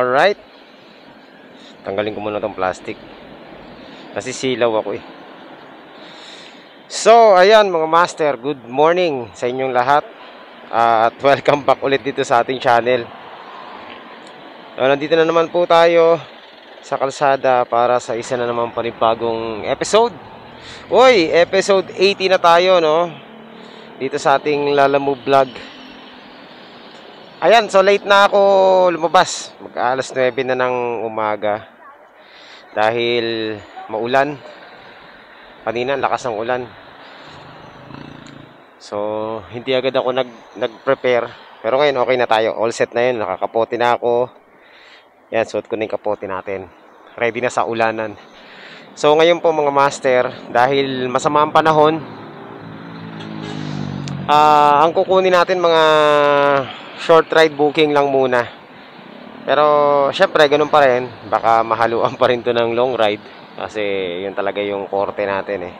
Alright. Tanggalin ko muna tong plastic. Kasi silaw ako eh. So, ayan mga master, good morning sa inyong lahat. At welcome back ulit dito sa ating channel. So, nandito na naman po tayo sa kalsada para sa isa na naman panibagong episode. Uy, episode 80 na tayo, no? Dito sa ating Lalamove vlog. Ayan, so late na ako lumabas. Mag-alas 9 na ng umaga. Dahil maulan. Kanina, lakas ng ulan. So, hindi agad ako nag-prepare. Pero ngayon, okay na tayo. All set na yun. Nakakapote na ako. Yan, suot ko na yung kapote natin. Ready na sa ulanan. So, ngayon po mga master, dahil masama ang panahon, ang kukunin natin mga short ride booking lang muna. Pero, syempre, ganun pa rin. Baka mahaluan pa rin to ng long ride. Kasi, yun talaga yung korte natin eh.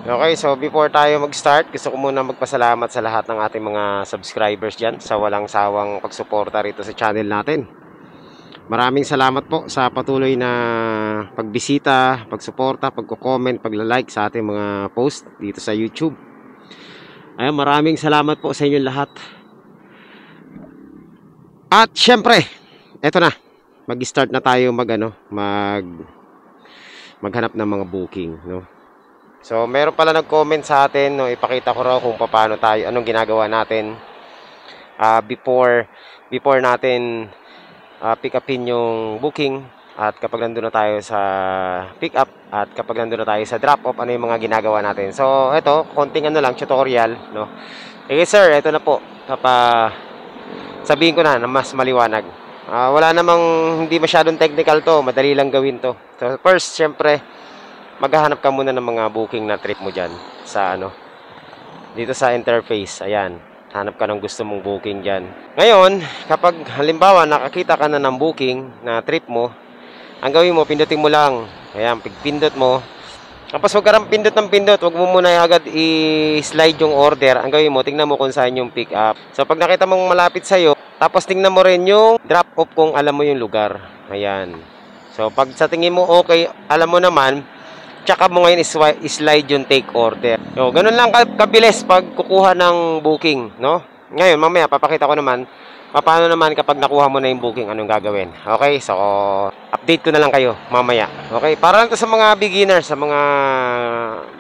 Okay, so before tayo mag-start, gusto ko muna magpasalamat sa lahat ng ating mga subscribers dyan sa walang sawang pagsuporta rito sa channel natin. Maraming salamat po sa patuloy na pagbisita, pagsuporta, pagko-comment, pagla-like sa ating mga post dito sa YouTube. Ayan, maraming salamat po sa inyong lahat. At syempre, eto na. Mag-start na tayo maghanap ng mga booking, no? So, meron pala nag-comment sa atin, no, ipakita ko raw kung paano tayo, anong ginagawa natin before natin pick upin yung booking, at kapag nandun na tayo sa pick up, at kapag nandun na tayo sa drop off, ano yung mga ginagawa natin. So, ito, konting lang, tutorial, no. Okay sir, ito na po. Sabihin ko na mas maliwanag. Wala namang, hindi masyadong technical to, madali lang gawin to. So, first, syempre, maghahanap ka muna ng mga booking na trip mo dyan sa dito sa interface. Ayan, hanap ka ng gusto mong booking dyan. Ngayon, kapag halimbawa nakakita ka na ng booking na trip mo, ang gawin mo, pindutin mo lang. Ayan, pindot mo. Tapos huwag ka rin pindot ng pindot. Huwag mo muna agad i-slide yung order. Ang gawin mo, tingnan mo kung saan yung pick up. So pag nakita mong malapit sa'yo, tapos tingnan mo rin yung drop off kung alam mo yung lugar. Ayan. So pag sa tingin mo okay, alam mo naman, tsaka mo ngayon slide yung take order. So, ganun lang kabilis pag kukuha ng booking, no? Ngayon, mamaya, papakita ko naman paano naman kapag nakuha mo na yung booking, anong gagawin. Okay? So, update ko na lang kayo mamaya. Okay? Para lang to sa mga beginners, sa mga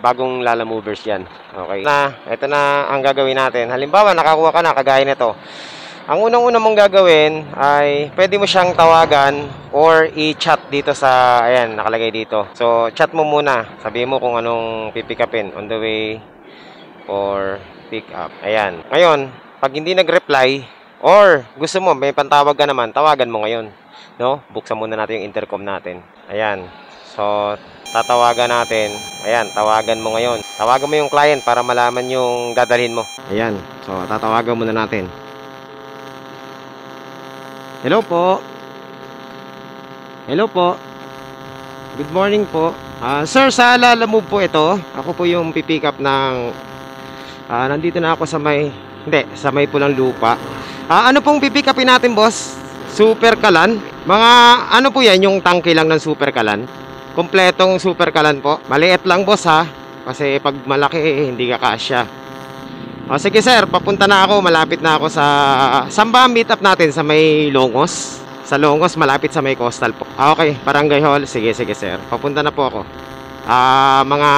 bagong Lalamovers yan. Okay? Ito na ang gagawin natin. Halimbawa, nakakuha ka na, kagaya nito. Ang unang-una mong gagawin ay pwede mo siyang tawagan or i-chat dito sa, ayan, nakalagay dito. So, chat mo muna. Sabihin mo kung anong pipick upin on the way for pick up. Ayan. Ngayon, pag hindi nag-reply or gusto mo, may pantawag ka naman, tawagan mo ngayon. No? Buksan muna natin yung intercom natin. Ayan. So, tatawagan natin. Ayan, tawagan mo ngayon. Tawagan mo yung client para malaman yung dadalhin mo. Ayan. So, tatawagan muna natin. Hello po. Hello po. Good morning po. Sir, sa Lalamove po ito. Ako po yung pipick up ng nandito na ako sa sa may Pulang Lupa. Ano pong pipick upin natin, boss? Super Kalan? Mga ano po yan, yung tangke lang ng Super Kalan? Kompletong Super Kalan po. Maliit lang, boss, ha. Kasi pag malaki, hindi ka kasya. Sige sir, papunta na ako. Malapit na ako sa saan ba meet up natin? Sa may Longos? Sa Longos, malapit sa may Coastal po. Okay, Barangay Hall. Sige sir, papunta na po ako. Mga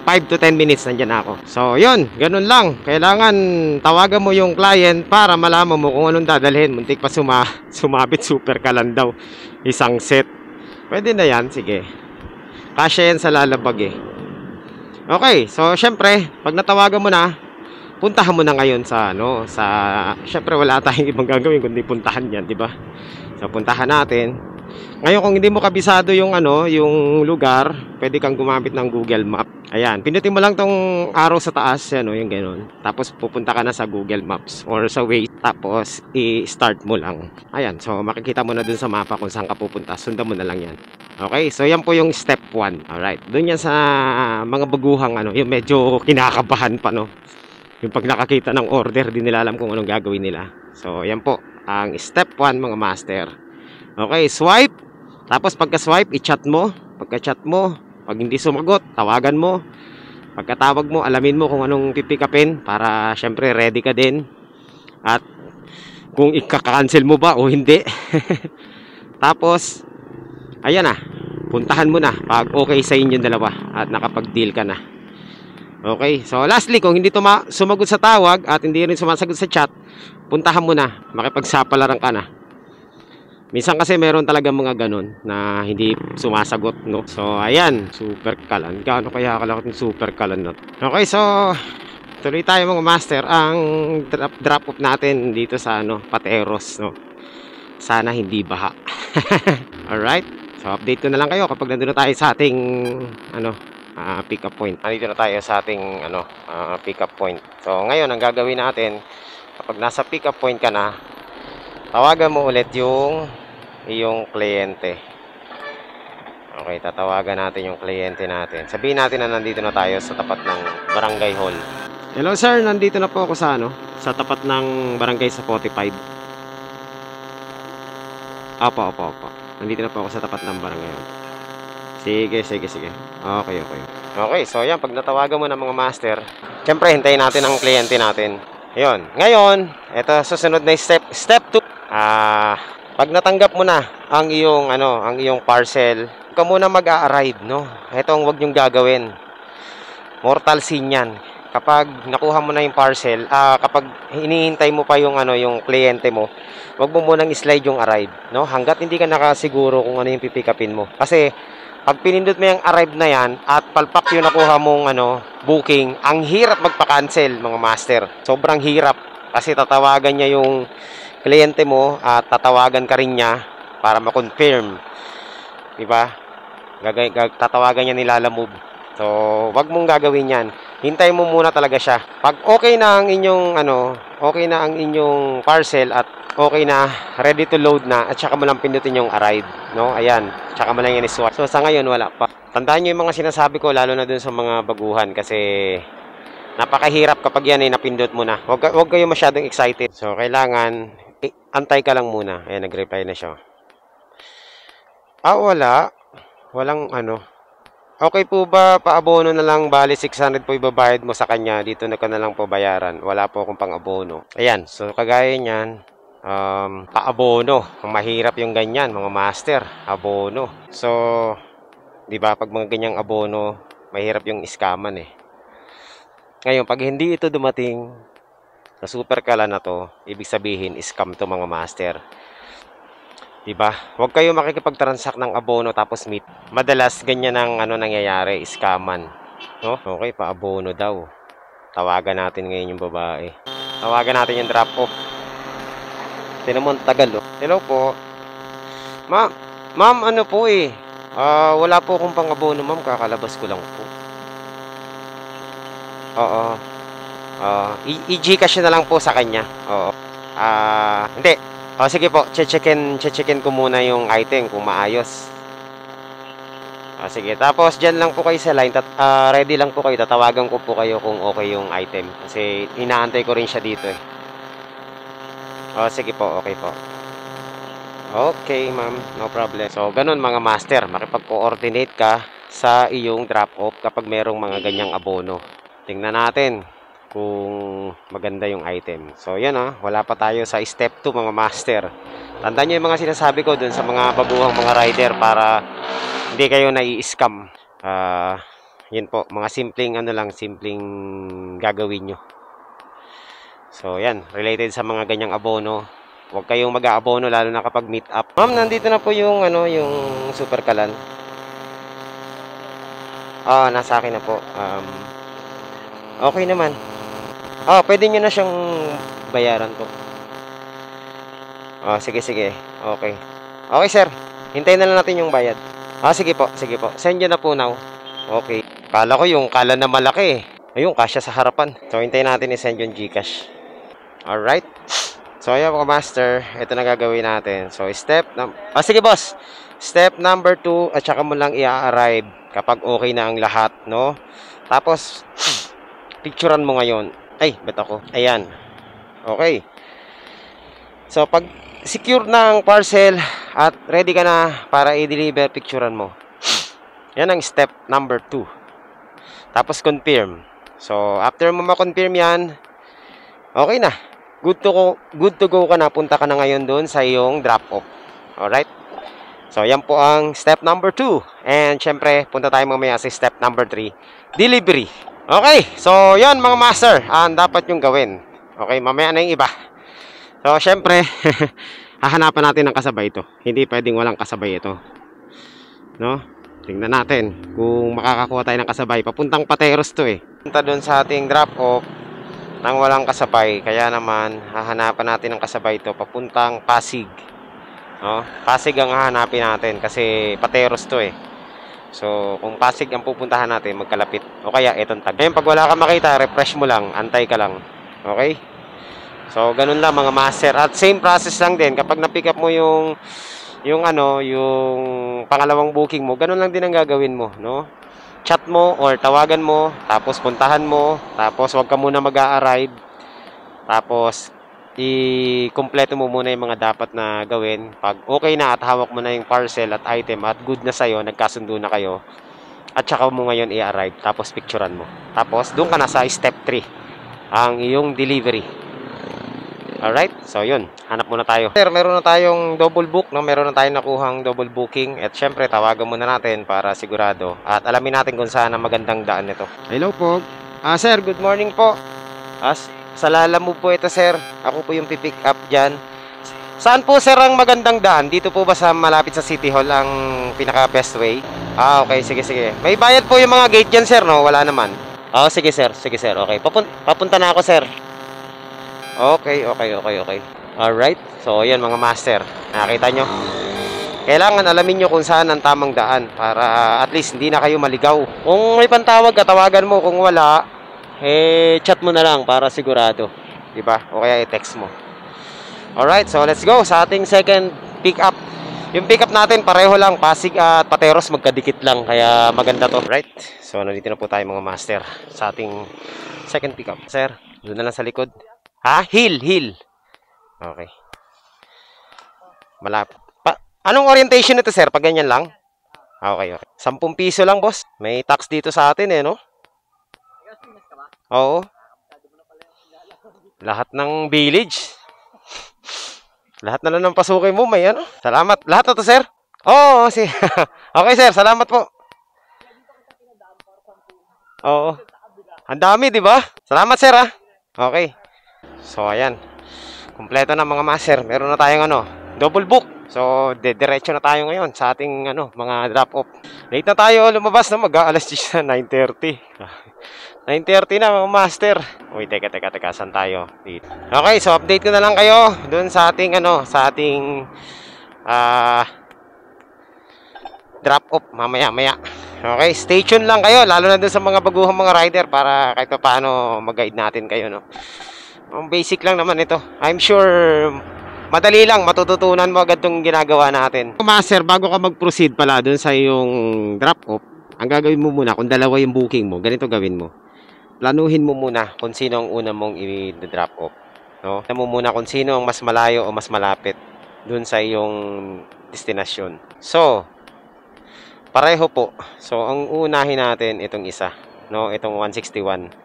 5 to 10 minutes nandyan ako. So yun, ganun lang. Kailangan tawagan mo yung client para malaman mo kung anong dadalhin. Muntik pa sumabit Super Kalan daw. Isang set. Pwede na yan, sige. Kasya yan sa lalabag eh. Okay, so syempre, pag natawagan mo na, puntahan mo na ngayon sa syempre wala tayong ibang gagawin kundi puntahan yan, di ba? So puntahan natin. Ngayon kung hindi mo kabisado yung yung lugar, pwede kang gumamit ng Google Map. Ayan, pindutin mo lang tong arrow sa taas, yung ganoon. Tapos pupunta ka na sa Google Maps or sa Waze, tapos i-start mo lang. Ayan, so makikita mo na dun sa mapa kung saan ka pupunta. Sundan mo na lang yan. Okay, so yan po yung step 1. Alright, dun yan sa mga baguhang yung medyo kinakabahan pa, no? Yung pag nakakita ng order, di nila alam kung anong gagawin nila. So, yan po. ang step 1 mga master. Okay, swipe. Tapos pagka-swipe, i-chat mo. Pagka-chat mo, pag hindi sumagot, tawagan mo. Pagkatawag mo, alamin mo kung anong pipikapin para syempre ready ka din. At kung ikaka-cancel mo ba o hindi. Tapos, ayan na. Puntahan mo na pag okay sa inyong dalawa at nakapag-deal ka na. Okay, so lastly, kung hindi sumagot sa tawag at hindi rin sumasagot sa chat, puntahan mo na, makipagsapalaran ka na. Minsan kasi meron talaga mga ganun na hindi sumasagot, no? So, ayan, super kalan. Gaano kaya kalakot yung super kalan na? Okay, so, tuloy tayo mga master. Ang drop off natin dito sa Pateros, no? Sana hindi baha. Alright, so update ko na lang kayo kapag nandun na tayo sa ating, pick up point. Nandito na tayo sa ating, pick up point. So, ngayon, ang gagawin natin, kapag nasa pick up point ka na, tawagan mo ulit yung iyong kliyente. Okay, tatawagan natin yung kliyente natin. Sabihin natin na nandito na tayo sa tapat ng barangay hall. Hello sir, nandito na po ako sa sa tapat ng barangay sa 45. Opo. Nandito na po ako sa tapat ng barangay hall. Sige. Okay, so yan, pag natawagan mo ng mga master, syempre hintayin natin ang kliyente natin. Ayun. Ngayon, ito susunod na step 2. Pag natanggap mo na ang iyong parcel, huwag ka muna mag-a-arrive, no? Ito ang huwag niyong gagawin. Mortal sin yan. Kapag nakuha mo na yung parcel, kapag hinihintay mo pa yung yung kliyente mo, huwag mo munang i-slide yung arrive, no? Hangga't hindi ka nakasiguro kung ano yung pipikapin mo. Kasi pag pinindot mo yung arrive na yan at palpak yung nakuha mong booking, ang hirap magpa-cancel, mga master. Sobrang hirap kasi tatawagan niya yung kliyente mo at tatawagan ka rin niya para ma-confirm. Diba? Tatawagan niya nilalamove. So, wag mong gagawin yan. Hintay mo muna talaga siya. Pag okay na ang inyong parcel at okay na, ready to load na, at saka mo lang pindutin yung arrive, no? Ayan, saka mo lang yan iswipe. So, sa ngayon, wala pa. Tandaan nyo yung mga sinasabi ko, lalo na dun sa mga baguhan, kasi napakahirap kapag yan ay napindot mo na. Huwag kayo masyadong excited. So, kailangan antay ka lang muna. Ayan, nag-reply na siya. Walang Okay po ba, paabono na lang, bali 600 po ibabayad mo sa kanya, dito na ka na lang po bayaran. Wala po akong pang-abono. Ayan, so kagaya niyan, paabono. Mahirap yung ganyan, mga master, abono. So, di ba, pag mga ganyang abono, mahirap yung iskaman eh. Ngayon, pag hindi ito dumating sa super kala na to, ibig sabihin, scam to mga master. Diba? Huwag kayo makikipag-transact ng abono tapos meet. Madalas ganyan ang nangyayari, scaman. No? Okay, pa-abono daw. Tawagan natin ngayon yung babae. Tawagan natin yung drop-off. Tinamon tagal, oh. Hello po. Ma'am, po eh. Wala po akong pang-abono, ma'am. Kakalabas ko lang po. Oo. I-Gcash na lang po sa kanya. Oo. Hindi. Sige po, che-checkin ko muna yung item kung maayos. Sige, tapos dyan lang po kayo sa line, ready lang po kayo, tatawagan ko po kayo kung okay yung item. Kasi inaantay ko rin siya dito eh. Sige po, okay po. Okay ma'am, no problem. So, ganun mga master, makipag-coordinate ka sa iyong drop-off kapag merong mga ganyang abono. Tingnan natin kung maganda yung item. So, yan wala pa tayo sa step 2 mga master. Tandaan nyo yung mga sinasabi ko dun sa mga baguhang mga rider para hindi kayo nai-scam. Yun po, mga simpleng gagawin nyo. So, yan, related sa mga ganyang abono. Huwag kayong mag-aabono lalo na kapag meet up. Ma'am, nandito na po yung yung super kalan. Nasa akin na po. Okay naman. Pwede nyo na siyang bayaran po. Sige. Okay. Okay, sir. Hintayin na lang natin yung bayad. Sige po. Send nyo na po now. Okay. Kala ko yung kala na malaki eh. Ayun, kasya sa harapan. So, hintayin natin i-send yung Gcash. Alright. So, ayan mga master. Ito na gagawin natin. So, sige boss. Step number 2, at saka mo lang i-arrive kapag okay na ang lahat, no? Tapos, picturean mo ngayon. Ay, ba't ako? Ayan. Okay. So, pag secure ng parcel at ready ka na para i-deliver, picturean mo. Yan ang step number 2. Tapos, confirm. So, after mo ma-confirm yan, okay na. Good to go ka na. Punta ka na ngayon doon sa iyong drop-off. Alright? So, yan po ang step number 2. And, syempre, punta tayo mamaya sa step number 3. Delivery. Okay. So, yan mga master. Ang dapat yung gawin. Okay, mamaya na yung iba. So, syempre, hahanapan natin ng kasabay ito. Hindi pwedeng walang kasabay ito. No? Tingnan natin kung makakakuha tayo ng kasabay. Papuntang Pateros to eh. Punta doon sa ating drop-off nang walang kasabay. Kaya naman, hahanapan natin ng kasabay ito. Papuntang Pasig. No? Pasig ang hahanapin natin kasi Pateros to eh. So, kung Pasig ang pupuntahan natin, magkalapit. O kaya, itong tag. Ngayon, pag wala ka makita, refresh mo lang. Antay ka lang. Okay? So, ganun lang mga master. At same process lang din. Kapag na-pick up mo yung pangalawang booking mo, ganun lang din ang gagawin mo, no? Chat mo or tawagan mo, tapos puntahan mo, tapos wag ka muna mag-a-arrive. Tapos, i-kumpleto mo muna yung mga dapat na gawin. Pag okay na at hawak mo na yung parcel at item at good na sa'yo, nagkasundo na kayo, at saka mo ngayon i-arrive, tapos picturean mo. Tapos, doon ka na sa step 3, ang iyong delivery. Alright, so yun, hanap muna tayo. Sir, meron na tayong double book, no? Meron na tayong nakuhang double booking. At syempre, tawagan muna natin para sigurado. At alamin natin kung saan ang magandang daan nito. Hello po. Sir, good morning po. Sa Lala mo po ito, sir. Ako po yung pipick up dyan. Saan po, sir, ang magandang daan? Dito po ba sa malapit sa City Hall ang pinaka best way? Okay, sige, sige. May bayad po yung mga gate dyan, sir, no? Wala naman. Sige, sir. Sige, sir. Okay, papunta na ako, sir. Okay. Alright. So, ayan mga master. Nakita nyo? Kailangan alamin nyo kung saan ang tamang daan para at least hindi na kayo maligaw. Kung may pantawag ka, tawagan mo. Kung wala, chat mo na lang para sigurado. Diba? O kaya i-text mo. Alright. So, let's go sa ating second pick up. Yung pick up natin, pareho lang. Pasig at Pateros, magkadikit lang. Kaya maganda to. Right? So, nandito na po tayo mga master sa ating second pick up. Sir, doon na lang sa likod. Hill. Okay. Malapit. Anong orientation nito, sir? Pag ganyan lang? Okay. 10 piso lang, boss. May tax dito sa atin eh, no? Oo. Lahat ng village. Lahat na lang ng pasukin mo, may ano? Salamat. Lahat na to, sir? Oo, okay, sir. Salamat po. Oo. Ang dami, di ba? Salamat, sir, ha? Okay. So, ayan. Kumpleto na mga master. Meron na tayong double book. So, diretso na tayo ngayon sa ating mga drop-off. Late na tayo lumabas na mag-aalas 10 na 9:30. 9:30 na mga master. Uy, teka. Saan tayo? Dito. Okay, so update ko na lang kayo dun sa ating drop-off mamaya. Okay, stay tuned lang kayo. Lalo na dun sa mga baguhang mga rider para kahit pa paano mag-guide natin kayo, no? Basic lang naman ito. I'm sure madali lang, matututunan mo agad itong ginagawa natin. Master, bago ka mag-proceed pala dun sa yung drop-off, ang gagawin mo muna, kung dalawa yung booking mo, ganito gawin mo. Planuhin mo muna kung sino ang una mong i-drop off. No? Planuhin mo muna kung sino ang mas malayo o mas malapit dun sa iyong destinasyon. So, pareho po. So, ang unahin natin itong isa. No? Itong 161.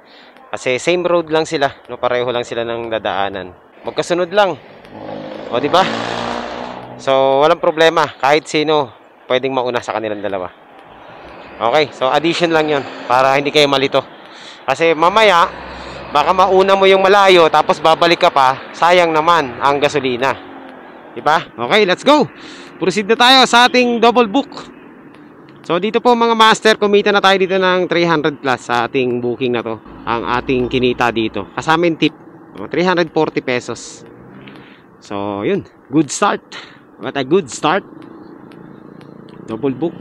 Kasi same road lang sila, no, pareho lang sila ng dadaanan. Magkasunod lang. O di ba? So walang problema, kahit sino pwedeng mauna sa kanilang dalawa. Okay, so addition lang 'yon para hindi kayo malito. Kasi mamaya baka mauna mo yung malayo tapos babalik ka pa, sayang naman ang gasolina. Di ba? Okay, let's go. Proceed na tayo sa ating double book. So dito po mga master, kumita na tayo dito ng 300 plus sa ating booking na to. Ang ating kinita dito. Kasama yung tip. 340 pesos. So yun, good start. What a good start. Double book.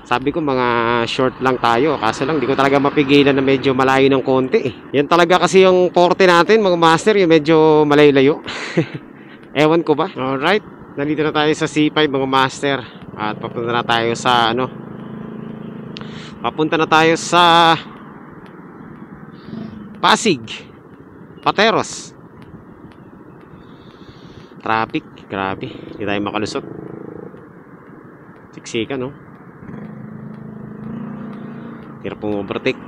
Sabi ko mga short lang tayo. Kaso lang, di ko talaga mapigilan na medyo malayo ng konti eh. Yan talaga kasi yung 40 natin mga master, yung medyo malayo-layo. Ewan ko ba? Alright, nandito na tayo sa C5 mga master. At papunta na tayo sa Pasig, Pateros. Traffic, grabe. Hindi tayo makalusot. Siksikan, no? Hirap pong overtake.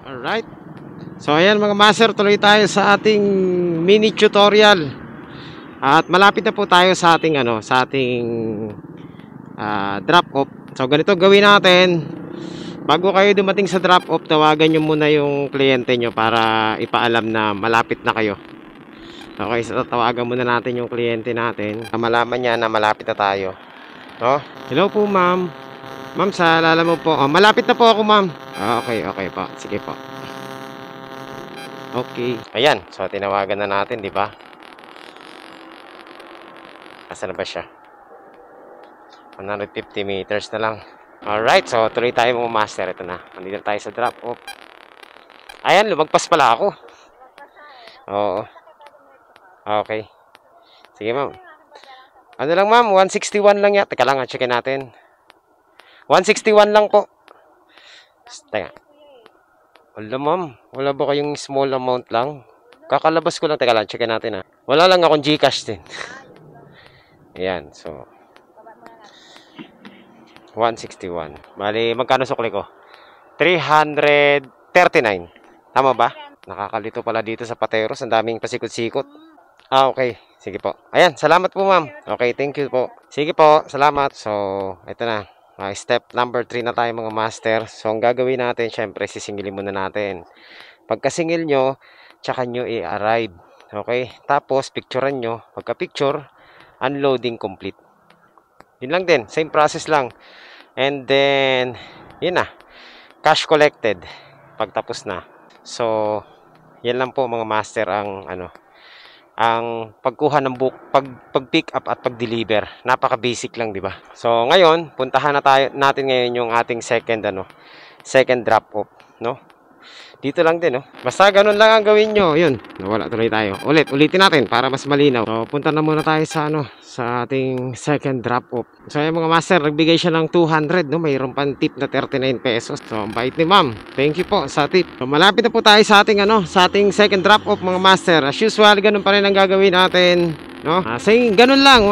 Alright. So ayan mga master, tuloy tayo sa ating mini tutorial. At malapit na po tayo sa ating drop off. So ganito gawin natin. Bago kayo dumating sa drop off, tawagan nyo muna yung kliyente nyo para ipaalam na malapit na kayo. Okay, so tawagan muna natin yung kliyente natin. Malaman niya na malapit na tayo. No? Hello po ma'am. Ma'am, sa alala mo po. Oh, malapit na po ako ma'am. Okay, okay po. Sige po. Okay. Ayan, so tinawagan na natin, di ba? Asan na ba siya? 150 meters na lang. Alright, so tuloy tayo mga master. Ito na, nandito tayo sa drop off. Ayan, lumagpas pala ako. Oo. Okay. Sige ma'am. Ano lang ma'am, 161 lang yan. Teka lang, checkin natin. 161 lang po. Teka. Wala ma'am, wala ba kayong small amount lang? Kakalabas ko lang, teka lang, checkin natin ha. Wala lang akong Gcash din. Ayan, so 161. Bali, magkano sukli ko? 339. Tama ba? Nakakalito pala dito sa Pateros. Ang daming pasikot-sikot. Okay. Sige po. Ayan, salamat po ma'am. Okay, thank you po. Sige po, salamat. So, ito na. Step number 3 na tayo mga master. So, ang gagawin natin, syempre, sisingilin muna natin. Pagkasingil nyo, tsaka nyo i-arrive. Okay? Tapos, picturean nyo. Pagka-picture, unloading complete. Yun lang din. Same process lang. And then, yun na. Cash collected. Pagtapos na. So, yan lang po mga master ang pagkuha ng book, pag-pick up at pag-deliver. Napaka-basic lang, di ba? So, ngayon, puntahan na natin ngayon yung ating second drop off, no? Dito lang din, no? Basta ganun lang ang gawin nyo. Yun, nawala tuloy tayo. Ulitin natin para mas malinaw. So, punta na muna tayo sa ating second drop off. So, yung mga master, nagbigay siya ng 200, no? Mayroon pang tip na 39 pesos. So, ang bait ni ma'am. Thank you po sa tip. So, malapit na po tayo sa ating second drop off mga master. As usual, ganun pa rin ang gagawin natin, no? Ganun lang,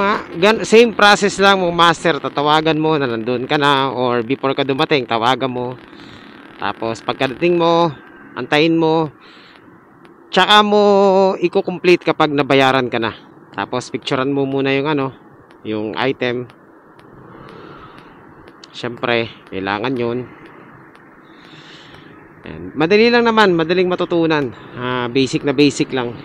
same process lang mga master. Tatawagan mo na nandun ka na or before ka dumating, tawagan mo. Tapos, pagkadating mo, antayin mo, tsaka mo i-complete kapag nabayaran ka na. Tapos picturean mo muna yung item. Syempre, kailangan yun. And, madali lang naman, madaling matutunan. Basic na basic lang.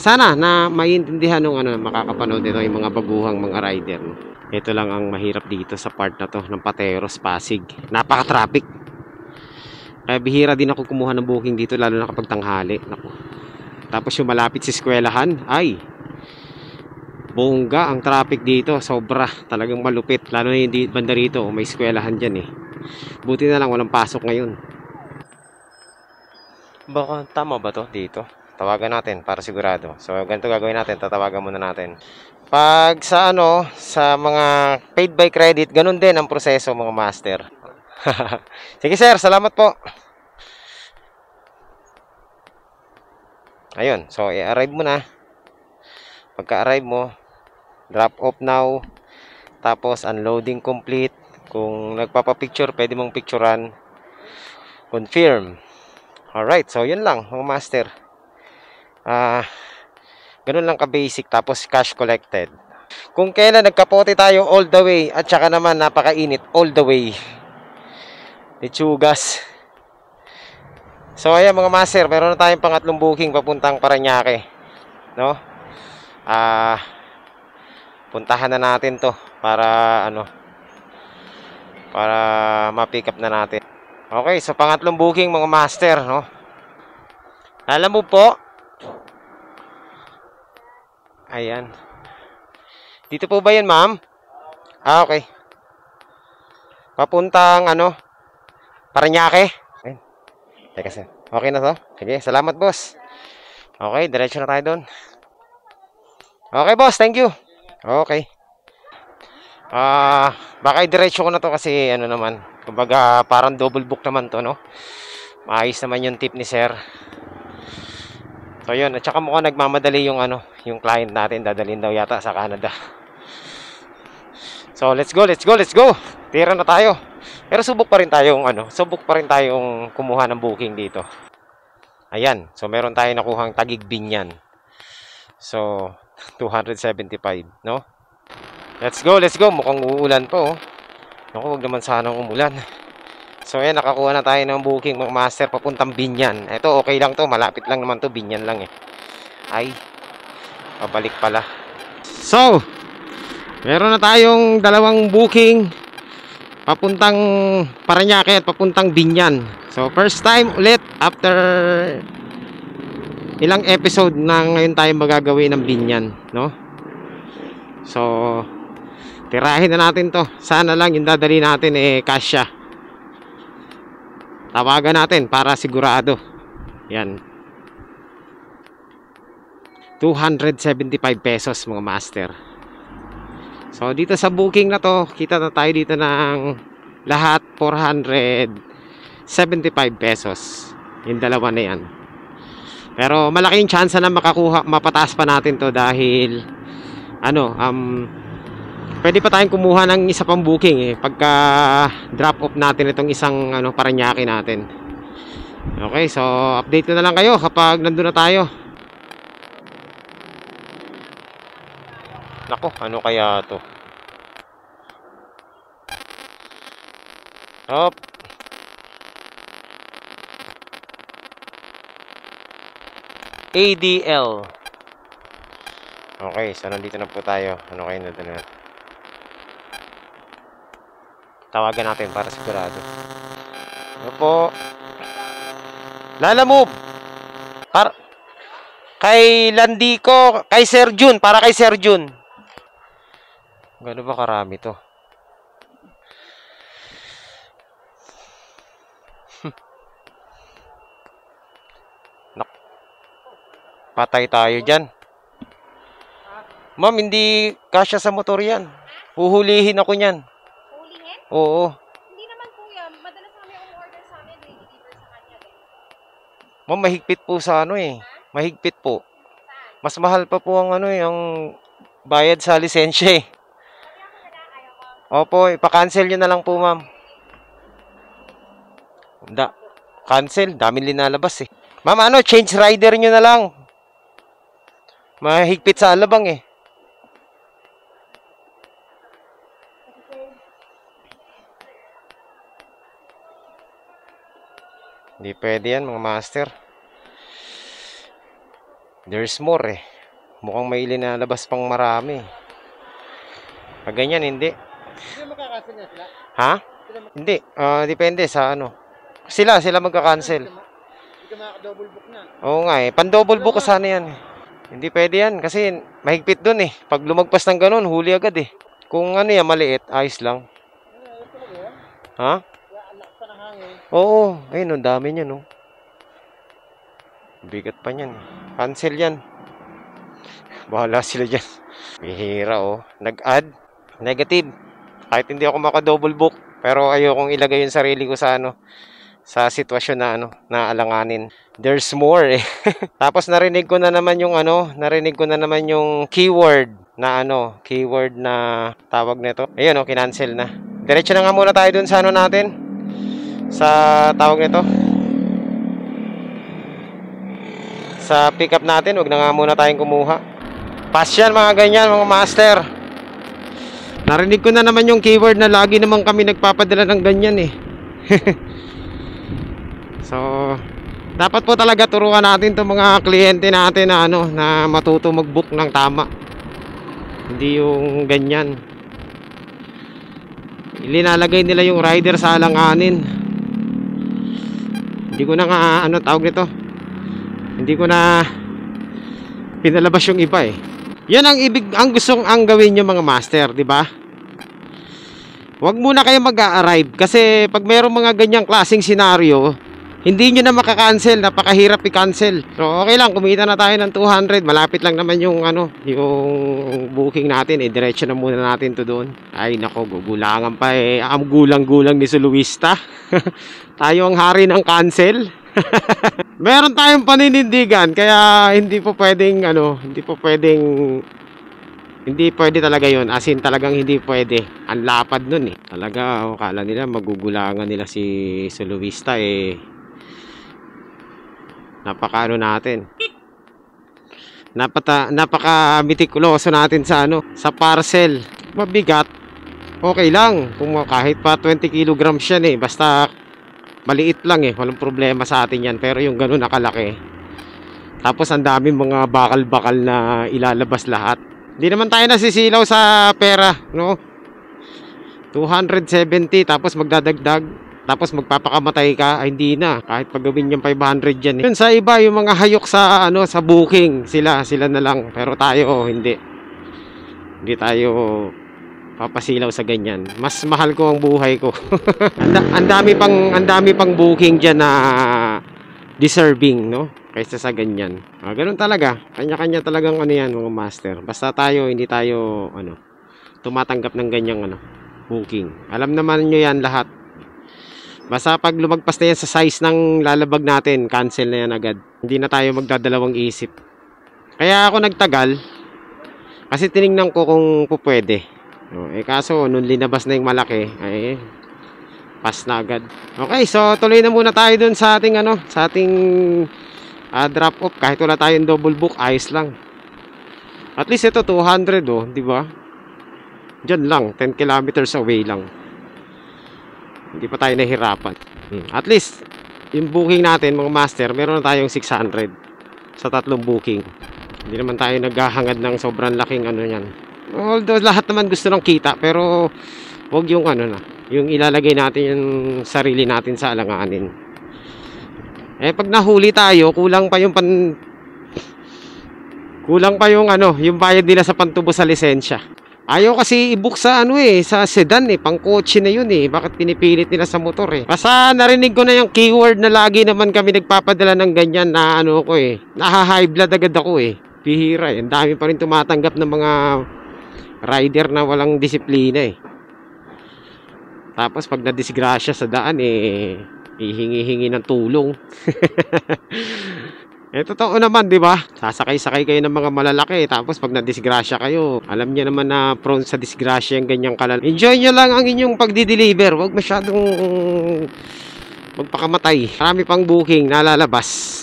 Sana na maiintindihan ng makakapanood nito yung mga baguhang mga rider. Ito lang ang mahirap dito sa part na to ng Pateros, Pasig. Napaka-traffic. Kaya bihira din ako kumuha ng booking dito lalo na kapag tanghali. Naku. Tapos yung malapit sa eskwelahan, ay bongga ang traffic dito. Sobra, talagang malupit. Lalo na yung banda rito, may eskwelahan dyan eh. Buti na lang walang pasok ngayon. Baka tama ba to dito? Tawagan natin para sigurado. So ganito gagawin natin, tatawagan muna natin. Pag sa mga paid by credit, ganun din ang proseso mga master. Sige sir, salamat po. Ayun, so i-arrive mo na. Pagka-arrive mo, drop off now. Tapos unloading complete. Kung nagpapapicture, pwede mong picturean. Confirm. Alright, so yun lang mga master. Ganun lang ka-basic. Tapos cash collected. Kung kailan nagkapote tayo all the way at saka naman napakainit all the way. Itsugas. So ayan mga master, meron na tayong pangatlong booking papuntang Parañaque, no? Puntahan na natin to para para ma-pick up na natin. Okay, so pangatlong booking mga master, no? Alam mo po. Ayan. Dito po ba 'yan, ma'am? Okay. Papuntang Parañaque. Teka, sir. Okay na to? Sige, salamat, boss. Okay, diretso na tayo doon. Okay, boss. Thank you. Okay. Baka i-diretso ko na to kasi ano naman, kumbaga parang double book naman to, no? Maayos naman yung tip ni sir. So yun, at saka mukhang nagmamadali yung ano, yung client natin, dadalhin daw yata sa Canada. So let's go, let's go, let's go. Tira na tayo. Pero subok pa rin tayong ano, subok pa rin tayong kumuha ng booking dito. Ayan, so meron tayong nakuhang Taguig Binyan. So 275, no? Let's go, let's go. Mukhang uulan po, oh. Naku, wag naman sanang umulan. So ayan, nakakuha na tayo ng booking mga master papuntang Binyan. Ito okay lang to, malapit lang naman to, Binyan lang eh. Ay, pabalik pala. So, meron na tayong dalawang booking papuntang Parañaque at papuntang Binyan. So first time ulit after ilang episode na ngayon tayo magagawin ng Binyan, no? So tirahin na natin to. Sana lang yung dadali natin kasya. Tawagan natin para sigurado. Yan. 275 pesos mga master. So dito sa booking na to, kita na tayo dito ng lahat 475 pesos. Yung dalawa na yan. Pero malaking chance na makakuha, mapataas pa natin to dahil ano, pwede pa tayong kumuha ng isa pang booking pagka drop off natin itong isang ano, Parañaque natin. Okay, so update ko na lang kayo kapag nandun na tayo. Nako, ano kaya to? Hop. ADL. Okay, so nandito na po tayo. Ano kayo na doon? Tawagan natin para sigurado. Ano po? Lala move. Kay Landico, kay Sir Jun, para kay Sir Jun. Gano'n ba karami to? Patay tayo dyan. Ma'am, hindi kasya sa motor yan. Uhulihin ako niyan. Uhulihin? Oo. Hindi naman kuya. Madalas namin umorder sa amin. May deliver sa kanya din. Ma'am, mahigpit po sa ano eh. Mahigpit po. Mas mahal pa po ang ano eh, ang bayad sa lisensya eh. Opo, ipa-cancel nyo na lang po, ma'am. Cancel, daming linalabas eh. Ma'am, ano, change rider nyo na lang. Mahigpit sa alabang eh. Hindi pwede yan mga master. There's more eh. Mukhang may linalabas pang marami. Pag ganyan, hindi. Hindi makakancel na sila? Ha? Hindi. Depende sa ano. Sila magka-cancel. Hindi ka makaka-double book na. Oo nga eh. Pan-double book ka sana yan. Hindi pwede yan. Kasi mahigpit dun eh. Pag lumagpas ng ganun, huli agad eh. Kung ano yan, maliit, ayos lang. Ha? Oo. Ayun, ang dami niyan, no. Bigat pa niyan. Cancel yan. Bahala sila dyan. Bihira, oh. Nag-add. Negative. Kahit hindi ako maka-double book. Pero ayokong ilagay yung sarili ko sa ano, sa sitwasyon na ano, na alanganin. There's more eh. Tapos narinig ko na naman yung ano, keyword na ano, keyword na tawag nito. Ayun, oh, kinancel na. Diretso na nga muna tayo dun sa ano natin. Sa tawag nito. Sa pickup natin, wag na nga muna tayong kumuha. Pass yan mga ganyan, mga master. Narinig ko na naman yung keyword na lagi naman kami nagpapadala ng ganyan eh. So, dapat po talaga turuan natin itong mga kliyente natin na ano, na matuto mag-book ng tama. Hindi yung ganyan. Ilinalagay nila yung rider sa alanganin. Hindi ko na nga ano tawag nito. Hindi ko na pinalabas yung iba eh. Yan ang gustong ang gawin nyo mga master, di ba? Huwag muna kayo mag-a-arrive kasi pag mayroong mga ganyang klaseng senaryo, hindi nyo na makakancel, napakahirap i-cancel. So okay lang, kumita na tayo ng 200, malapit lang naman yung ano, yung booking natin, diretso na muna natin to doon. Ay nako, gugulangan pa ang gulang-gulang ni Suluista. Tayo ang hari ng cancel. Meron tayong paninindigan, kaya hindi po pwedeng ano, hindi pwede talaga yon, as in talagang hindi pwede. Ang lapad nun talaga, kala nila magugulangan nila si Suluista napaka natin, napaka mitikuloso natin sa ano, sa parcel. Mabigat, okay lang kung kahit pa 20 kilograms yan basta maliit lang walang problema sa atin yan. Pero yung ganun nakalaki, tapos ang daming mga bakal-bakal na ilalabas lahat, hindi naman tayo nasisilaw sa pera, no? 270 tapos magdadagdag, tapos magpapakamatay ka, ay hindi na. Kahit pagawin yung 500 yan Yun sa iba, yung mga hayok sa ano, sa booking, sila na lang. Pero tayo hindi tayo papasilaw sa ganyan. Mas mahal ko ang buhay ko. Ang dami pang booking diyan na deserving, no? Kaysa sa ganyan. Ganun talaga. Kanya-kanya talagang ano yan, mga master. Basta tayo, hindi tayo ano, tumatanggap ng ganyang ano, booking. Alam naman nyo yan lahat. Basta pag lumagpas na yan sa size ng lalabag natin, cancel na yan agad. Hindi na tayo magdadalawang isip. Kaya ako nagtagal, kasi tiningnan ko kung pwede. Kaso, nung linabas na yung malaki, pass na agad. Okay, so tuloy na muna tayo dun sa ating ano, sa ating drop off. Kahit wala tayong double book, ayos lang. At least ito 200 di ba? Diyan lang, 10 kilometers away lang. Hindi pa tayo nahirapan. At least yung booking natin, mga master, meron na tayong 600 sa tatlong booking. Hindi naman tayo naghahangad ng sobrang laking ano yan. Although lahat naman gusto ng kita, pero wag yung ano na, yung ilalagay natin yung sarili natin sa alanganin. Pag nahuli tayo, kulang pa yung ano, yung bayad nila sa pantubos sa lisensya. Ayaw kasi i-book sa ano sa sedan pang kotse na yun Bakit pinipilit nila sa motor Basta narinig ko na yung keyword na lagi naman kami nagpapadala ng ganyan na ano ko naha-high blood agad ako Bihira Ang dami pa rin tumatanggap ng mga rider na walang disiplina Tapos pag nadisgrasya sa daan ihingi-hingi ng tulong. Totoo naman, di ba? Sasakay-sakay kayo ng mga malalaki, tapos pag nadisgrasya kayo, alam niyo naman na prone sa disgrasya yung ganyang kalal. Enjoy nyo lang ang inyong pagdi-deliver. Huwag masyadong magpakamatay. Marami pang booking na lalabas.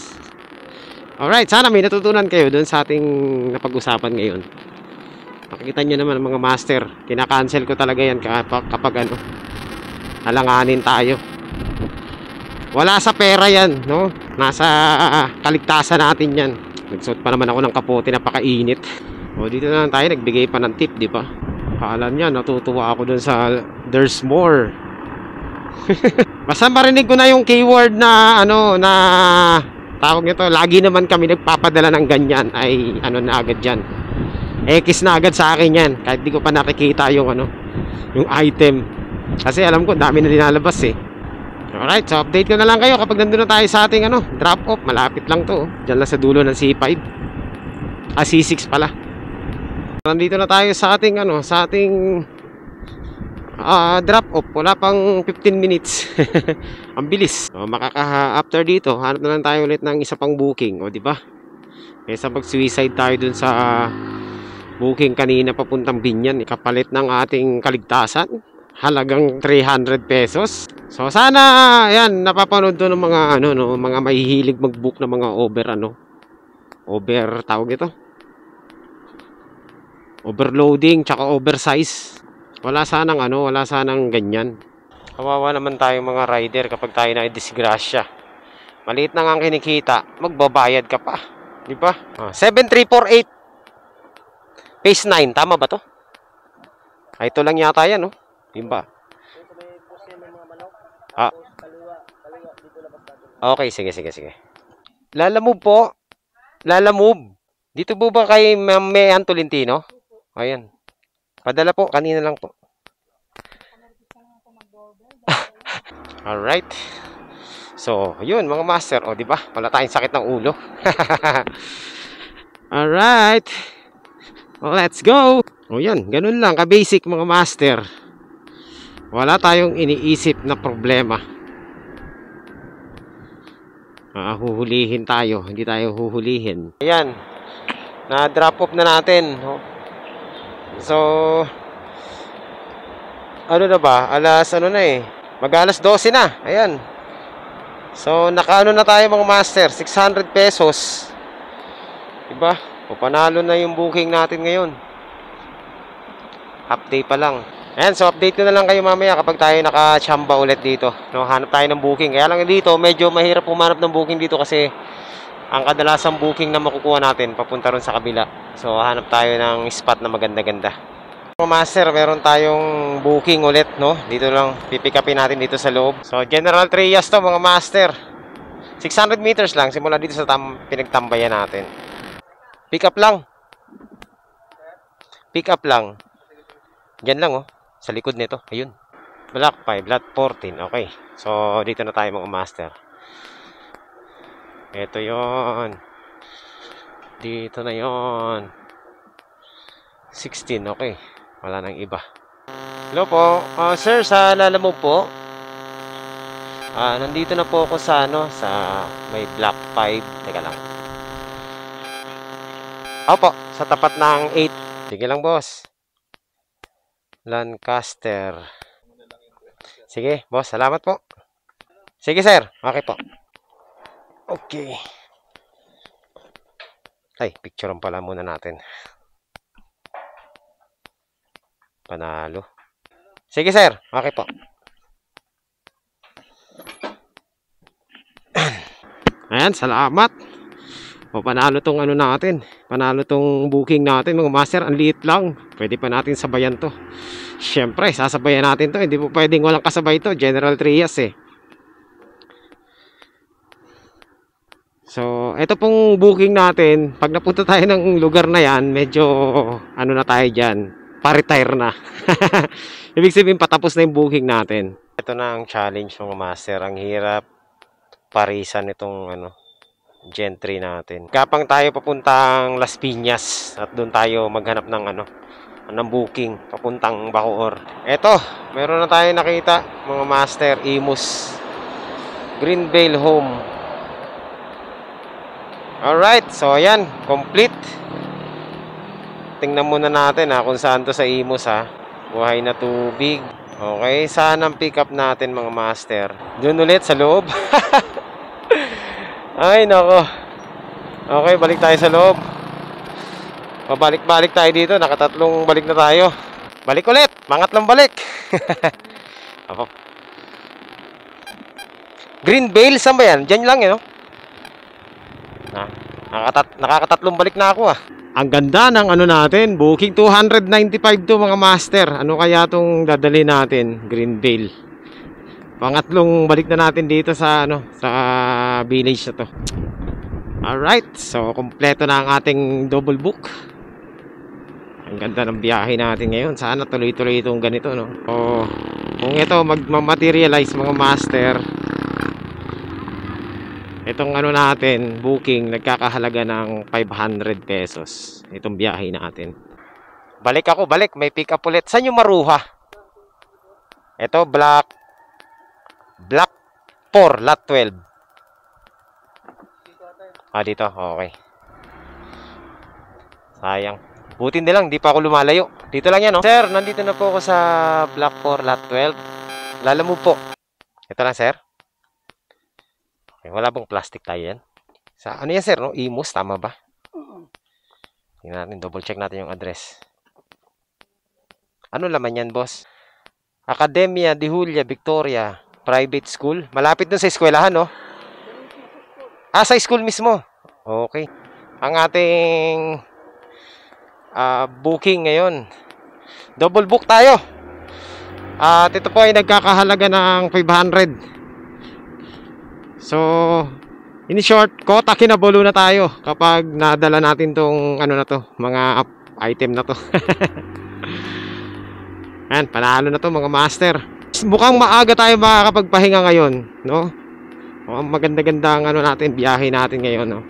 Alright, sana may natutunan kayo dun sa ating napag-usapan ngayon. Makikita nyo naman mga master, kinakancel ko talaga yan kapag ano, alanganin tayo. Wala sa pera yan, no? Nasa kaligtasan natin yan. Nagsuot pa naman ako ng kapote, napakainit. Dito na lang tayo, nagbigay pa ng tip, di ba? Alam niya, natutuwa ako dun sa there's more. Basta marinig ko na yung keyword na ano, na tawag nito, lagi naman kami nagpapadala ng ganyan, ay ano na agad dyan. X na agad sa akin yan, kahit di ko pa nakikita yung ano, yung item. Kasi alam ko, dami na dinalabas Alright, so update ko na lang kayo kapag nandun na tayo sa ating ano, drop off. Malapit lang to Diyan lang sa dulo ng C5 C6 pala. Nandito na tayo sa ating ano, sa ating drop off. Wala pang 15 minutes. Ang bilis. After dito, hanap na lang tayo ulit ng isa pang booking, di ba? Kaysa mag-suicide tayo dun sa booking kanina papuntang Binyan, kapalit ng ating kaligtasan. Halagang 300 pesos. So sana ayan, napapanood to ng mga ano, no, mga mahihilig mag-book ng mga over tawag ito, overloading tsaka oversize. Wala sanang ganyan. Kawawa naman tayong mga rider kapag tayo na disgrasya. Maliit na nga ang kinikita, magbabayad ka pa, di ba? 7348 phase 9, tama ba to? Ito lang yata yan, no? Dimba. Okay, sige. Lalamove po. Lalamove. Dito po ba kay Ma'am Mehan Tolentino? Ayan. Padala po, kanina lang po. Alright. So, yun mga master. O, di ba? Wala tayong sakit ng ulo. Alright. Let's go. O, yan. Ganun lang. Ka-basic mga master. Wala tayong iniisip na problema. Huhulihin tayo. Hindi tayo huhulihin. Ayan. Na-drop off na natin. So, ano na ba? Mag-alas 12 na. Ayan. So, nakaano na tayo mga master. 600 pesos. Diba? O, panalo na yung booking natin ngayon. Half day pa lang. Ayan, so update ko na lang kayo mamaya kapag tayo nakachamba ulit dito. No, hanap tayo ng booking. Kaya lang dito, medyo mahirap pumanap ng booking dito kasi ang kadalasang booking na makukuha natin papunta ron sa kabila. So, hanap tayo ng spot na maganda-ganda. Mga master, meron tayong booking ulit, no? Dito lang, pipick upin natin dito sa loob. So, General Trias to, mga master. 600 meters lang, simula dito sa pinagtambayan natin. Pick up lang. Pick up lang. Diyan lang, oh. Sa likod nito. Ayun. Block 5, lot 14. Okay. So, dito na tayo mga master. Ito yon. Dito na yon. 16. Okay. Wala nang iba. Hello po. Sir, sa Lalamove po. Nandito na po ako sa may block 5. Teka lang. Opo. Sa tapat ng 8. Sige lang, boss. Lancaster. Sige, boss. Salamat po. Sige, sir. Okay po. Okay. Ay, picturean pala muna natin. Panalo. Sige, sir. Okay po. Ayan, salamat. O, panalo tong natin. Panalo tong booking natin, mga master. Ang liit lang. Pwede pa natin sabayan to. Siyempre, sasabayan natin to. Hindi po pwedeng walang kasabay to. General Trias eh. So, ito pong booking natin. Pag napunta tayo ng lugar na yan, medyo na tayo dyan. Pa-retire na. Ibig sabihin, patapos na yung booking natin. Ito na ang challenge, mga master. Ang hirap parisan itong gentry natin. Kapang tayo papuntang Las Piñas at doon tayo maghanap ng booking papuntang Bacoor. Eto, meron na tayo nakita mga master, Imus Greenvale Home. Alright, so ayan, complete. Tingnan muna natin kung saan to sa Imus Buhay na tubig. Okay, saan ang pick up natin mga master? Doon ulit sa loob. Ay, nako. Okay, balik tayo sa loob. Pabalik-balik tayo dito. Nakatatlong balik na tayo. Balik ulit. Mangatlong balik. Ako. Greenvale, saan ba yan? Diyan lang, no? Nakakatatlong balik na ako, Ang ganda ng natin. Booking 295 to mga master. Ano kaya itong dadali natin? Greenvale. Pangatlong balik na natin dito sa sa village na to. Alright, so kompleto na ang ating double book. Ang ganda ng biyahe natin ngayon. Sana tuloy-tuloy itong ganito, no? O, kung ito magmamaterialize mga master, itong natin, booking, nagkakahalaga ng 500 pesos. Itong biyahe natin. Balik ako, balik. May pick up ulit. Saan yung Maruha? Ito, Block 4, lot 12. Dito. Okay. Sayang. Buti nilang, di pa ako lumalayo. Dito lang yan, no? Sir, nandito na po ako sa Block 4, lot 12. Lalamove po. Ito lang, sir. Okay, wala bang plastic tayo yan? Sa, yan, sir, no? Imus, tama ba? Tingnan natin, double check natin yung address. Ano laman yan, boss? Academia de Julia Victoria Private School. Malapit dun sa eskwelahan, no? Sa school mismo. Okay. Ang ating booking ngayon. Double book tayo. At ito po ay nagkakahalaga ng 500. So, in short, kota kinabulo na tayo kapag nadala natin tong mga item na to. Ayan, panalo na to mga master. Mukhang maaga tayo makakapagpahinga ngayon, no? O, maganda-ganda ang ano natin, biyahe natin ngayon, no?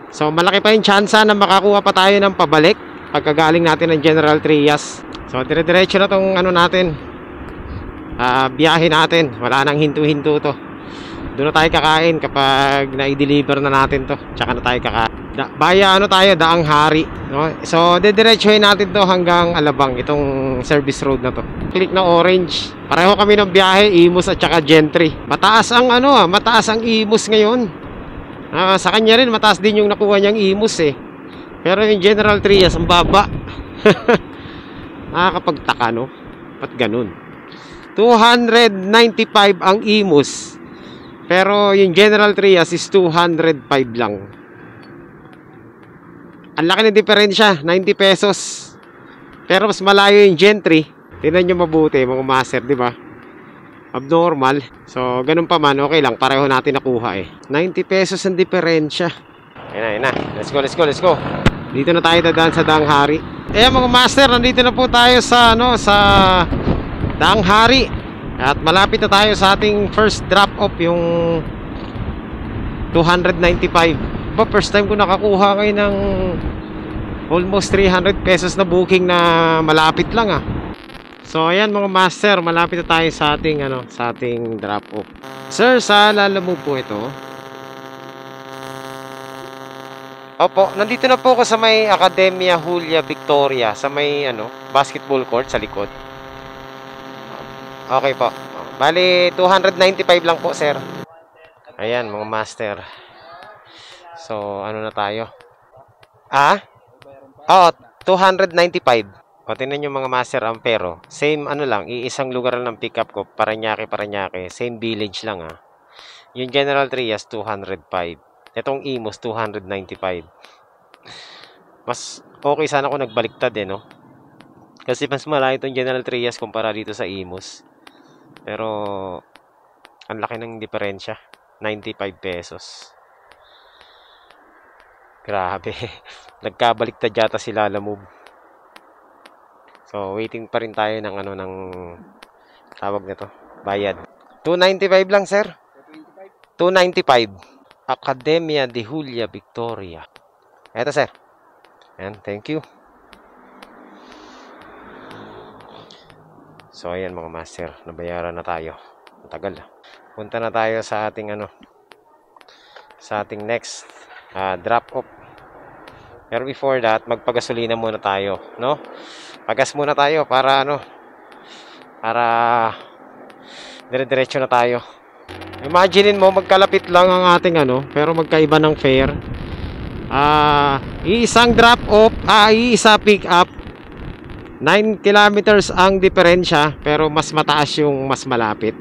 So malaki pa yung tsansa na makakuha pa tayo ng pabalik pagkagaling natin ng General Trias. So dire-diretso na tong ano natin, biyahe natin. Wala nang hinto-hinto to. Doon na tayo kakain kapag na-deliver na natin to. Tsaka na tayo kakain. Baya ano tayo, Daang Hari, no? So didiretsuhin natin to hanggang Alabang, itong service road na to. Click na orange. Pareho kami ng biyahe, Imus at tsaka Gentry. Mataas ang ano, mataas ang Imus ngayon. Sa kanya rin mataas din yung nakuha niyang Imus eh. Pero yung General Trias ang baba. Nakakapagtaka, no? Ba't ganun? 295 ang Imus. Pero yung General Trias is 205 lang. Ang laki ng diferensya, 90 pesos. Pero mas malayo yung Gentry. Tingnan nyo mabuti, mga master, di ba? Abnormal. So, ganun pa man, okay lang. Pareho natin nakuha eh. 90 pesos ang diferensya. Ayun na. Let's go, let's go, let's go. Dito na tayo dadaan sa Daang Hari. Mga master, nandito na po tayo sa, sa Daang Hari. At malapit na tayo sa ating first drop-off, yung 295. First time ko nakakuha ngayon ng almost 300 pesos na booking na malapit lang ah. So ayan mga master, malapit na tayo sa ating sa ating drop off. Sir, sa Lalamove po ito. Opo, nandito na po ako sa may Academia Julia Victoria, sa may basketball court sa likod. Okay po. Bali 295 lang po, sir. Ayan mga master. So, na tayo? Oo, 295. O, tingnan nyo mga master ampero. Same lang, iisang lugar lang ng pick up ko. Paranaque. Same village lang Yung General Trias, 205. Itong Imus, 295. Mas okay sana kung nagbaliktad no? Kasi mas malayo itong General Trias kumpara dito sa Imus. Pero, ang laki ng diferensya. 95 pesos. Grabe. Nagkabaliktad yata si Lalamove. So, waiting pa rin tayo ng ng tawag nito, bayad. 295 lang, sir. 295. Academia de Julia Victoria. Eto, sir. Ayan, thank you. So, ayan mga master. Nabayaran na tayo. Matagal. Punta na tayo sa ating sa ating next drop off. Pero before that, magpagasolina muna tayo, no? Pagas muna tayo para para dire-diretso na tayo. Imaginein mo, magkalapit lang ang ating pero magkaiba ng fare. Iisang drop off, iisa pick up. 9 kilometers ang diferensya, pero mas mataas yung mas malapit.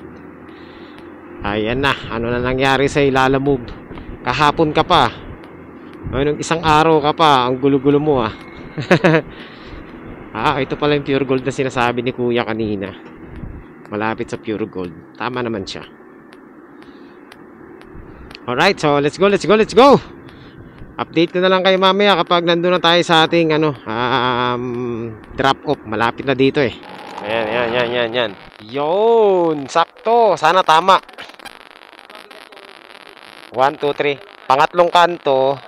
Ayan na, na nangyari sa Lalamove? Kahapon ka pa. Nung isang araw ka pa, ang gulo-gulo mo ito pala yung pure gold na sinasabi ni kuya kanina. Malapit sa pure gold. Tama naman siya. Alright, so let's go. Update ko na lang kayo mamaya kapag nandun na tayo sa ating drop off. Malapit na dito eh. Ayan. Yun, sakto. Sana tama. 1, 2, 3. Pangatlong kanto.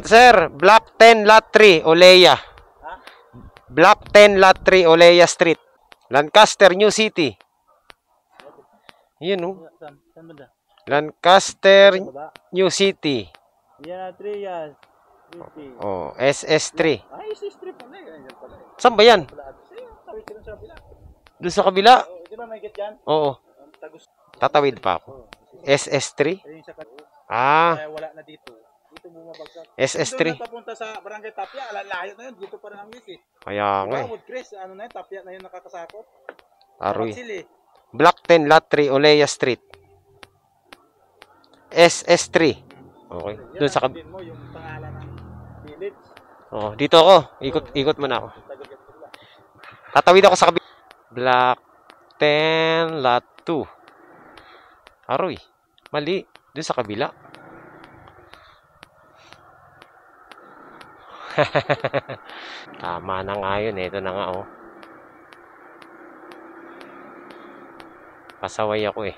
Sir? Block 10, Lot 3, Olea. Block 10, Lot 3, Olea Street. Lancaster, New City. Yun, Lancaster, New City. Yan, 3 yan. Oh, SS3. SS3 pala yan. Saan ba yan? Doon sa kabila? Di ba may get yan? Oo. Tatawid pa ako. SS3? Wala na dito. Dito bumabagsak. SS3. Doon papunta sa Barangay Tapia, layo na yun. Dito pa rin ang miss Kaya nga Woodcrest, na yun, Tapia na yun nakakasakop. Aroy. Block 10, Lot 3, Olea Street. SS3. Okay. Doon sa kabila. Yung pangalan ng village. Oh, dito ako. Ikot muna ako. Tatawid ako sa kabila. Block 10, Lot 2. Aroy. Mali. Doon sa kabila. Tama na nga yun. Ito na nga Pasaway ako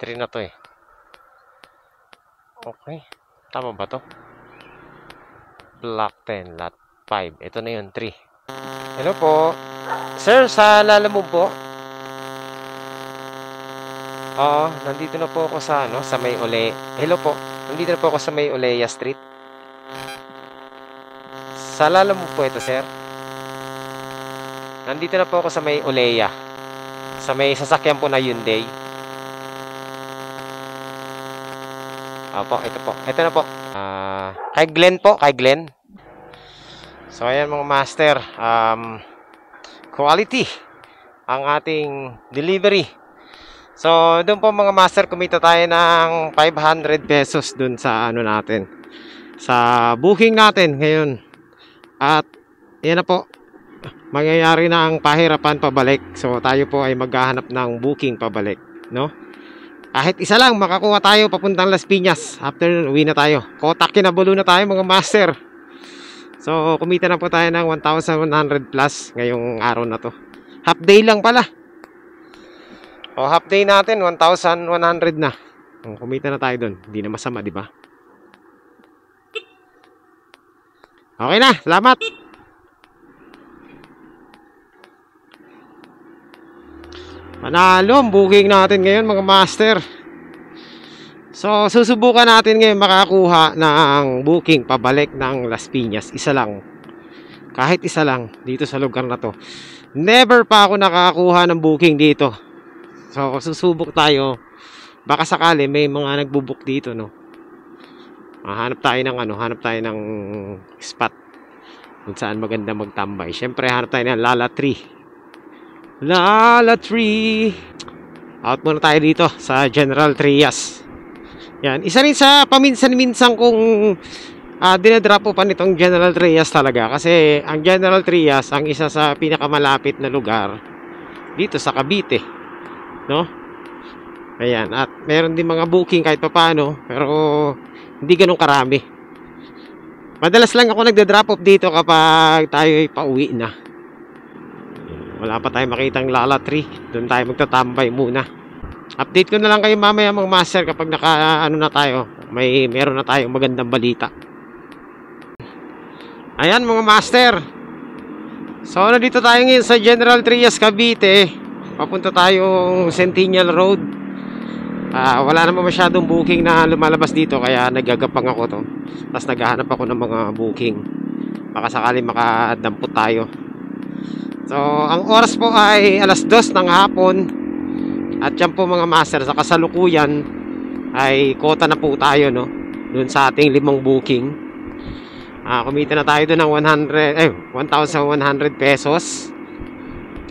3 na to eh. Okay. Tama ba to? Block 10, lot 5. Ito na yun, 3. Hello po. Sir, sa Lalamove po? Oo, nandito na po ako sa, sa may Hello po. Nandito na po ako sa may Oleya Street. Sa Lalamove po ito, sir. Nandito na po ako sa may Oleya. Sa may sasakyan po na Hyundai. Opo, ito po. Ito na po. Kay Glenn po, kay Glenn. So, ayan mga master. Quality ang ating delivery. So, doon po mga master, kumita tayo ng 500 pesos doon sa natin. Sa booking natin ngayon. At, yan na po. Mangyayari na ang pahirapan pabalik. So, tayo po ay maghahanap ng booking pabalik. No? Kahit isa lang, makakuha tayo papuntang Las Piñas. After nun, uwi na tayo. Kotak Kinabalu na tayo mga master. So, kumita na po tayo ng 1,100 plus ngayong araw na to. Half day lang pala. O, half day natin, 1,100 na. Kumita na tayo doon. Hindi na masama, di ba? Okay na, salamat. Manalo ang booking natin ngayon mga master. So, susubukan natin ngayon makakuha ng booking pabalik ng Las Piñas. Isa lang. Kahit isa lang dito sa lugar na to. Never pa ako nakakuha ng booking dito. So, susubok tayo. Baka sakali may mga nagbubook dito, no. Hanap tayo ng spot kung saan maganda magtambay. Syempre, hanap tayo ng Lala Tree. Lala Tree. Out muna tayo dito sa General Trias. Yan, isa rin sa paminsan-minsan kung dinadrop po pa nitong General Trias talaga. Kasi ang General Trias, ang isa sa pinakamalapit na lugar dito sa Cavite. No? Ayan, at meron din mga booking kahit papaano, pero hindi ganun karami. Madalas lang ako nagda-drop off dito kapag tayo ay pauwi na. Wala pa tayong makitang Lala Tree. Doon tayo magtatambay muna. Update ko na lang kayo mamaya mga master kapag na tayo. Meron na tayong magandang balita. Ayan mga master. So nandito tayo ngayon sa General Trias, Cavite. Papunta tayong Centennial Road. Wala naman masyadong booking na lumalabas dito, kaya nagagapang ako to. Tapos naghahanap ako ng mga booking. Baka sakali makadampot tayo. So, ang oras po ay 2:00 ng hapon. At yan po mga master, sa kasalukuyan ay kota na po tayo, no? Doon sa ating 5 booking. Kumita na tayo doon ng 1,100 pesos.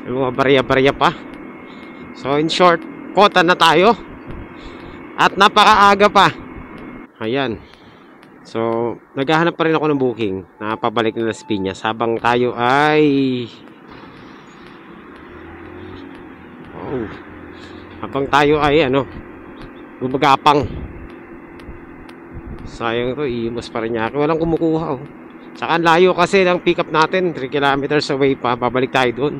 May mga barya-barya pa. So, in short, kota na tayo. At napakaaga pa. Ayan. So, naghahanap pa rin ako ng booking na pabalik na Las Piñas habang tayo ay habang tayo ay gumagapang. Sayang to, iimos pa rin niya. Walang kumukuha, oh. Saka layo kasi ng pick up natin, 3 kilometers away pa. Babalik tayo doon.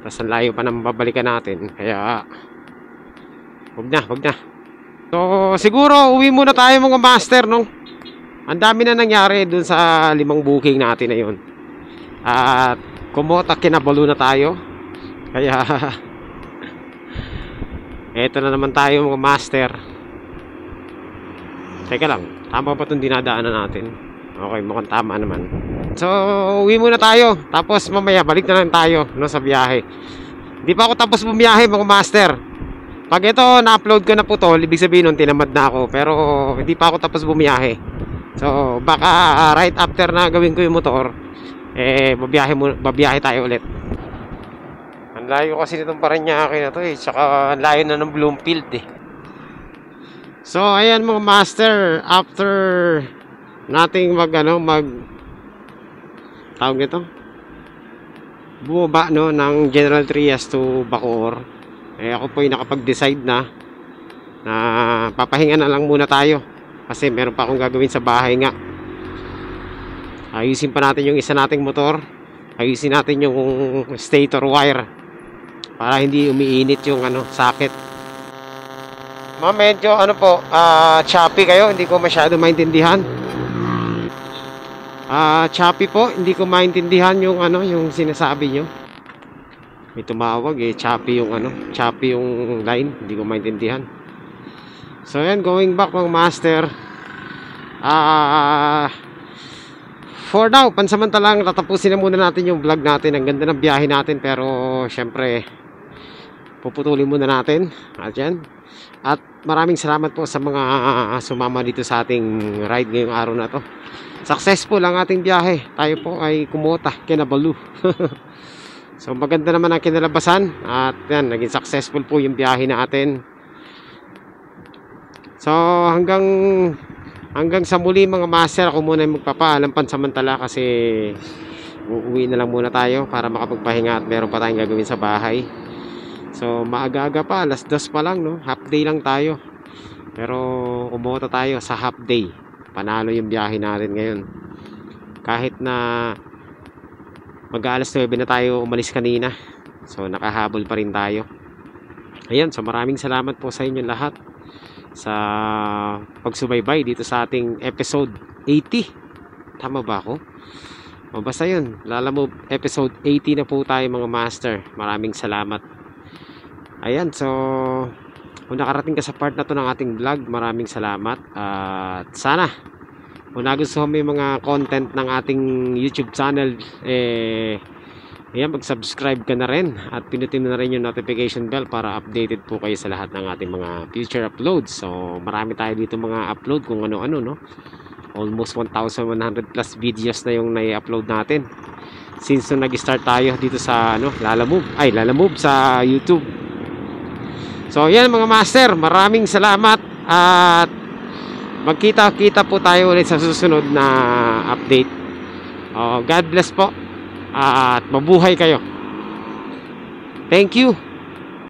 Tapos ang layo pa nang babalikan natin. Kaya wag na. So siguro uwi muna tayo mga master, no? Ang dami na nangyari doon sa 5 booking natin na yun. At Kotak Kinabalu na tayo. Kaya eto na naman tayo mga master. Teka lang, tama pa itong dinadaanan natin? Okay, mukhang tama naman. So, uwi muna tayo. Tapos mamaya, balik na lang tayo, no, sa biyahe. Hindi pa ako tapos bumiyahe mga master. Pag ito, na-upload ko na po to, ibig sabihin nun, tinamad na ako. Pero, hindi pa ako tapos bumiyahe. So, baka right after na gawin ko yung motor, babiyahe tayo ulit. Ang layo kasi nitong Parañaque na to, tsaka ang layo na ng Bloomfield, So, ayan mga master, after nating tawag nito, bumaba, no, ng General Trias to Bacoor. Ako po ay nakapag-decide na papahinga na lang muna tayo kasi meron pa akong gagawin sa bahay nga. Ayusin pa natin yung isa nating motor, ayusin natin yung stator wire para hindi umiinit yung socket. medyo ano po, choppy kayo, hindi ko masyado maintindihan. Choppy po, hindi ko maintindihan yung ano, yung sinasabi nyo. May tumawag eh, choppy yung line, hindi ko maintindihan. So yan, going back mga master. For now, pansamantalang tatapusin na muna natin yung vlog natin. Ang ganda ng biyahe natin, pero syempre puputulin muna natin. At maraming salamat po sa mga sumama dito sa ating ride ngayong araw na to. Successful ang ating biyahe. Tayo po ay kumota, Kinabalu. So maganda naman ang kinalabasan. At yan, naging successful po yung biyahe natin. So hanggang sa muli mga master, ako muna yung magpapaalam pansamantala kasi uuwi na lang muna tayo para makapagpahinga at meron pa tayong gagawin sa bahay. So maaga-aga pa, alas 2 pa lang, no? Half day lang tayo. Pero umota tayo sa half day. Panalo yung biyahe natin ngayon. Kahit na mag-alas 9 na tayo umalis kanina. So nakahabol pa rin tayo. Ayan, so maraming salamat po sa inyo lahat sa pagsubaybay dito sa ating episode 80. Tama ba ako? O basta yun, Lalamove episode 80 na po tayo mga master. Maraming salamat. Ayan, so kung nakarating ka sa part na to ng ating vlog, maraming salamat. At sana kung nagustuhan mo yung mga content ng ating YouTube channel, ayan, mag-subscribe ka na rin at pinutin mo na rin yung notification bell para updated po kayo sa lahat ng ating mga future uploads. So marami tayo dito mga upload kung ano-ano, no? Almost 1,100 plus videos na yung nai-upload natin since nung nag-start tayo dito sa Lalamove sa YouTube. So yan mga master, maraming salamat at magkita-kita po tayo ulit sa susunod na update. God bless po at mabuhay kayo. Thank you.